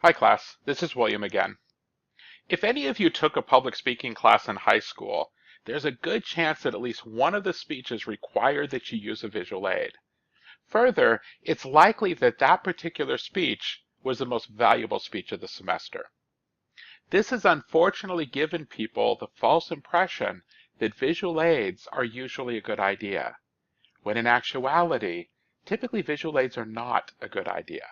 Hi class, this is William again. If any of you took a public speaking class in high school, there's a good chance that at least one of the speeches required that you use a visual aid. Further, it's likely that that particular speech was the most valuable speech of the semester. This has unfortunately given people the false impression that visual aids are usually a good idea, when in actuality, typically visual aids are not a good idea.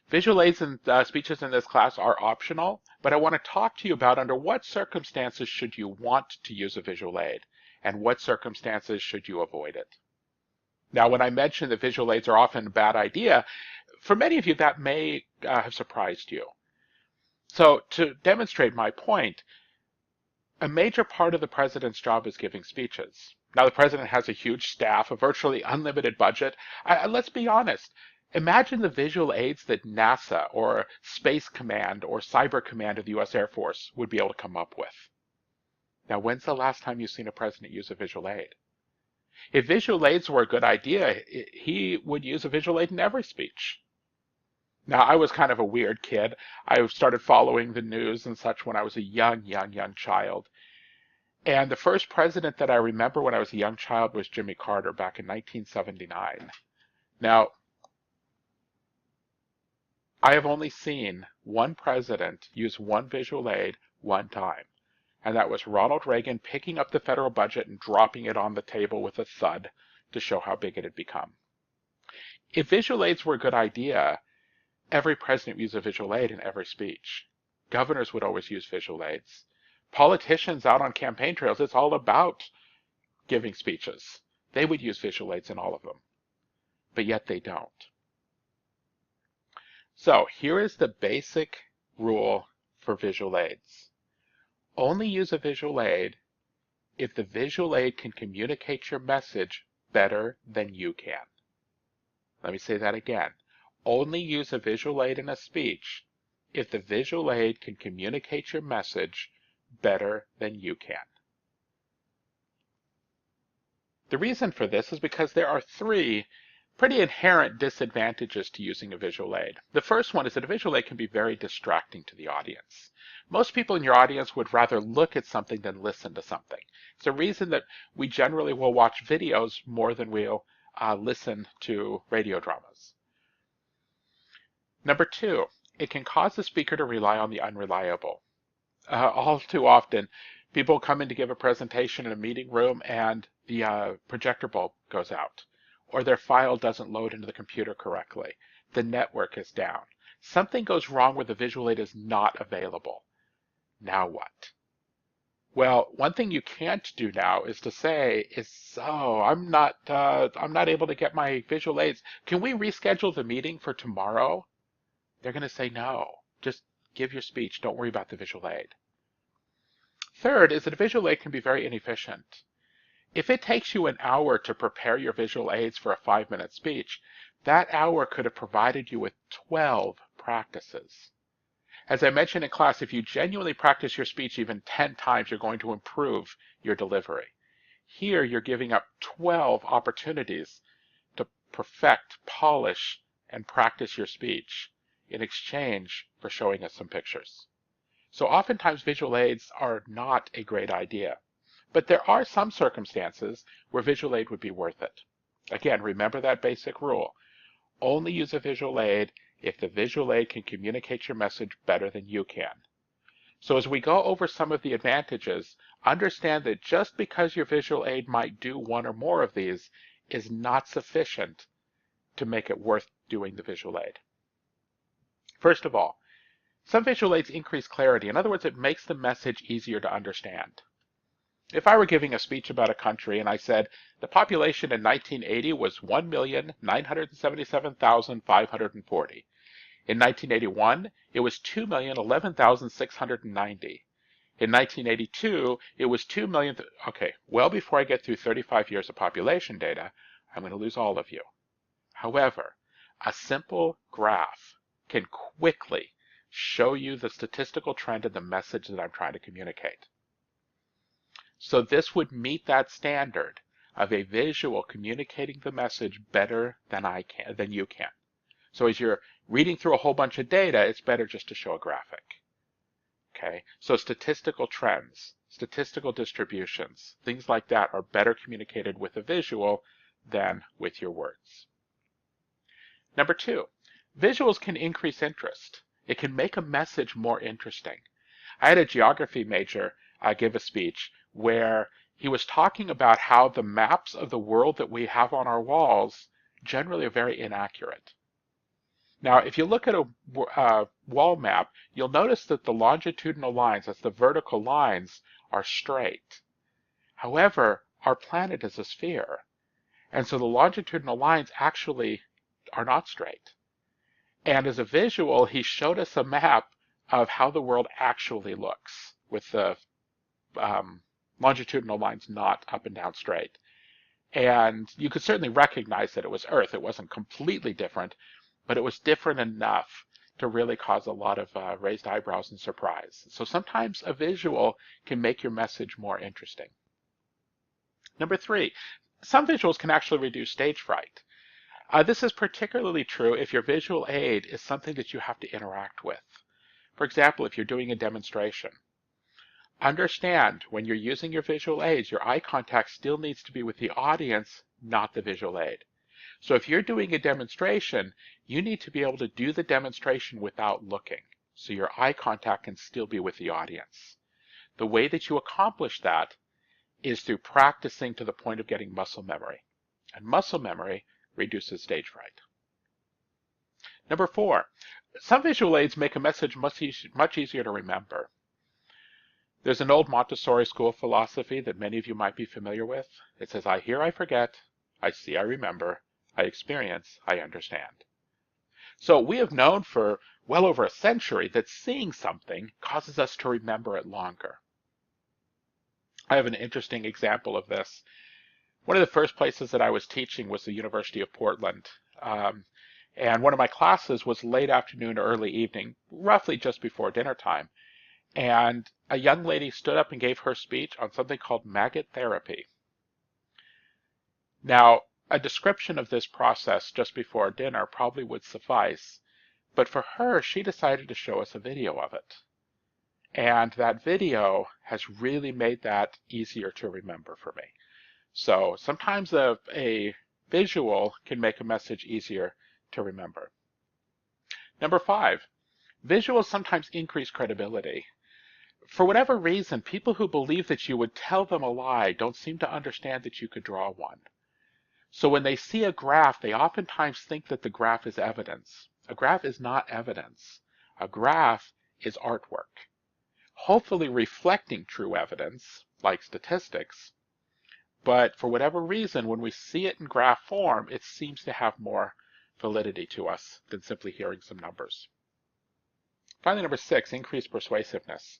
Visual aids and speeches in this class are optional, but I want to talk to you about under what circumstances should you want to use a visual aid and what circumstances should you avoid it. Now, when I mention that visual aids are often a bad idea, for many of you that may have surprised you. So to demonstrate my point, a major part of the president's job is giving speeches. Now, the president has a huge staff, a virtually unlimited budget. Let's be honest. Imagine the visual aids that NASA or Space Command or Cyber Command of the U.S. Air Force would be able to come up with. Now, when's the last time you've seen a president use a visual aid? If visual aids were a good idea, he would use a visual aid in every speech. Now, I was kind of a weird kid. I started following the news and such when I was a young child. And the first president that I remember when I was a young child was Jimmy Carter back in 1979. Now, I have only seen one president use one visual aid one time, and that was Ronald Reagan picking up the federal budget and dropping it on the table with a thud to show how big it had become. If visual aids were a good idea, every president used a visual aid in every speech. Governors would always use visual aids. Politicians out on campaign trails, it's all about giving speeches. They would use visual aids in all of them, but yet they don't. So here is the basic rule for visual aids. Only use a visual aid if the visual aid can communicate your message better than you can. Let me say that again. Only use a visual aid in a speech if the visual aid can communicate your message better than you can. The reason for this is because there are three pretty inherent disadvantages to using a visual aid. The first one is that a visual aid can be very distracting to the audience. Most people in your audience would rather look at something than listen to something. It's a reason that we generally will watch videos more than we'll listen to radio dramas. Number two, it can cause the speaker to rely on the unreliable. All too often, people come in to give a presentation in a meeting room and the projector bulb goes out, or their file doesn't load into the computer correctly. The network is down. Something goes wrong where the visual aid is not available. Now what? Well, one thing you can't do now is to say, I'm not able to get my visual aids. Can we reschedule the meeting for tomorrow? They're going to say no. Just give your speech. Don't worry about the visual aid. Third is that a visual aid can be very inefficient. If it takes you an hour to prepare your visual aids for a 5-minute speech, that hour could have provided you with 12 practices. As I mentioned in class, if you genuinely practice your speech even 10 times, you're going to improve your delivery. Here, you're giving up 12 opportunities to perfect, polish, and practice your speech in exchange for showing us some pictures. So oftentimes visual aids are not a great idea, but there are some circumstances where visual aid would be worth it. Again, remember that basic rule. Only use a visual aid if the visual aid can communicate your message better than you can. So as we go over some of the advantages, understand that just because your visual aid might do one or more of these is not sufficient to make it worth doing the visual aid. First of all, some visual aids increase clarity. In other words, it makes the message easier to understand. If I were giving a speech about a country and I said the population in 1980 was 1,977,540. In 1981, it was 2,011,690. In 1982, it was 2 million. Okay, well before I get through 35 years of population data, I'm going to lose all of you. However, a simple graph can quickly show you the statistical trend in the message that I'm trying to communicate. So this would meet that standard of a visual communicating the message better than you can. So as you're Reading through a whole bunch of data, it's better just to show a graphic. Okay, so statistical trends, statistical distributions, things like that are better communicated with a visual than with your words. Number two, visuals can increase interest. It can make a message more interesting. I had a geography major give a speech where he was talking about how the maps of the world that we have on our walls generally are very inaccurate. Now, if you look at a wall map, you'll notice that the longitudinal lines, that's the vertical lines, are straight. However, our planet is a sphere, and so the longitudinal lines actually are not straight. And as a visual, he showed us a map of how the world actually looks, with the longitudinal lines not up and down straight. And you could certainly recognize that it was Earth. It wasn't completely different, but it was different enough to really cause a lot of raised eyebrows and surprise. So sometimes a visual can make your message more interesting. Number three, some visuals can actually reduce stage fright. This is particularly true if your visual aid is something that you have to interact with. For example, if you're doing a demonstration, understand when you're using your visual aids, your eye contact still needs to be with the audience, not the visual aid. So if you're doing a demonstration, you need to be able to do the demonstration without looking, so your eye contact can still be with the audience. The way that you accomplish that is through practicing to the point of getting muscle memory. And muscle memory reduces stage fright. Number four, some visual aids make a message much easier to remember. There's an old Montessori school philosophy that many of you might be familiar with. It says, I hear, I forget, I see, I remember, I experience, I understand. So we have known for well over a century that seeing something causes us to remember it longer. I have an interesting example of this. One of the first places that I was teaching was the University of Portland. And one of my classes was late afternoon, early evening, roughly just before dinner time. And a young lady stood up and gave her speech on something called maggot therapy. Now, a description of this process just before dinner probably would suffice, but for her, she decided to show us a video of it. And that video has really made that easier to remember for me. So sometimes a visual can make a message easier to remember. Number five, visuals sometimes increase credibility. For whatever reason, people who believe that you would tell them a lie don't seem to understand that you could draw one. So when they see a graph, they oftentimes think that the graph is evidence. A graph is not evidence. A graph is artwork, hopefully reflecting true evidence, like statistics. But for whatever reason, when we see it in graph form, it seems to have more validity to us than simply hearing some numbers. Finally, number six, increased persuasiveness.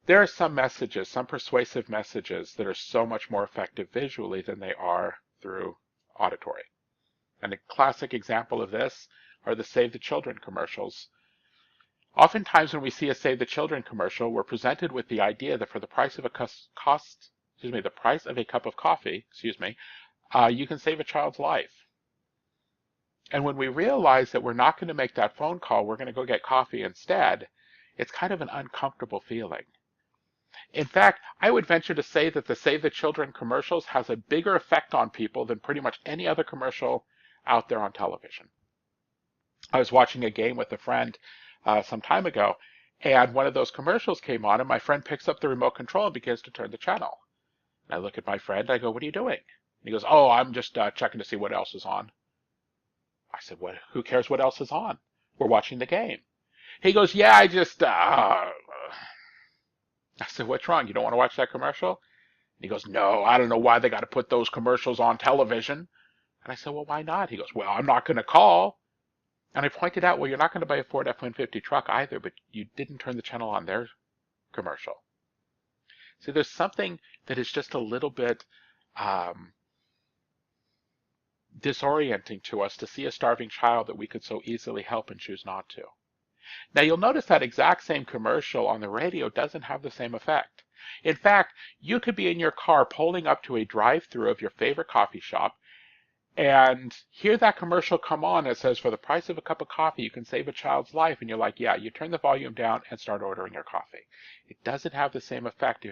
There are some messages, some persuasive messages that are so much more effective visually than they are through auditory. And a classic example of this are the Save the Children commercials. Oftentimes when we see a Save the Children commercial, we're presented with the idea that for the price of a cup of coffee, you can save a child's life. And when we realize that we're not going to make that phone call, we're going to go get coffee instead, it's kind of an uncomfortable feeling. In fact, I would venture to say that the Save the Children commercials has a bigger effect on people than pretty much any other commercial out there on television. I was watching a game with a friend some time ago, and one of those commercials came on, and my friend picks up the remote control and begins to turn the channel. And I look at my friend, I go, what are you doing? And he goes, oh, I'm just checking to see what else is on. I said, "What? Who cares what else is on? We're watching the game." He goes, yeah, I said, what's wrong? You don't want to watch that commercial? And he goes, no, I don't know why they got to put those commercials on television. And I said, well, why not? He goes, well, I'm not going to call. And I pointed out, well, you're not going to buy a Ford F-150 truck either, but you didn't turn the channel on their commercial. See, there's something that is just a little bit disorienting to us to see a starving child that we could so easily help and choose not to. Now you'll notice that exact same commercial on the radio doesn't have the same effect. In fact, you could be in your car pulling up to a drive-through of your favorite coffee shop, and hear that commercial come on that says, for the price of a cup of coffee, you can save a child's life. And you're like, yeah, you turn the volume down and start ordering your coffee. It doesn't have the same effect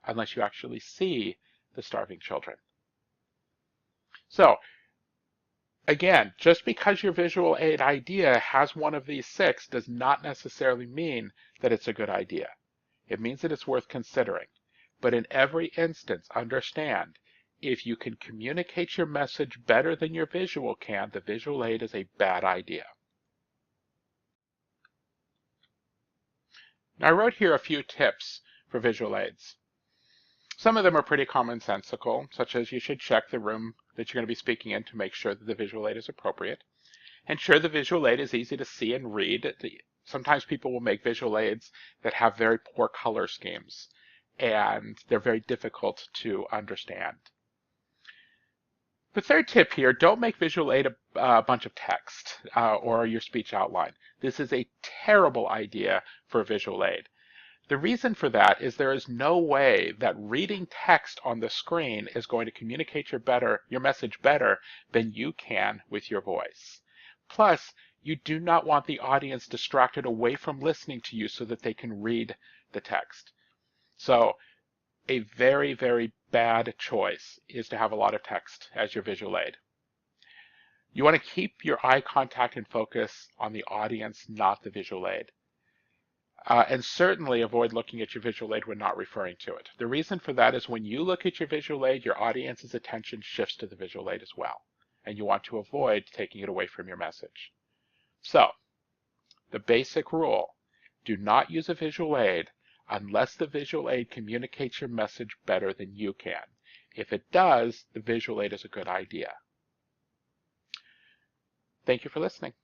unless you actually see the starving children. So again, just because your visual aid idea has one of these 6 does not necessarily mean that it's a good idea. It means that it's worth considering. But in every instance, understand, if you can communicate your message better than your visual can, the visual aid is a bad idea. Now, I wrote here a few tips for visual aids. Some of them are pretty commonsensical, such as you should check the room that you're going to be speaking in to make sure that the visual aid is appropriate. Ensure the visual aid is easy to see and read. Sometimes people will make visual aids that have very poor color schemes, and they're very difficult to understand. The third tip here, don't make visual aid a bunch of text or your speech outline. This is a terrible idea for a visual aid. The reason for that is there is no way that reading text on the screen is going to communicate your message better than you can with your voice. Plus, you do not want the audience distracted away from listening to you so that they can read the text. So a very, very bad choice is to have a lot of text as your visual aid. You want to keep your eye contact and focus on the audience, not the visual aid. And certainly avoid looking at your visual aid when not referring to it. The reason for that is when you look at your visual aid, your audience's attention shifts to the visual aid as well. And you want to avoid taking it away from your message. So, the basic rule, do not use a visual aid unless the visual aid communicates your message better than you can. If it does, the visual aid is a good idea. Thank you for listening.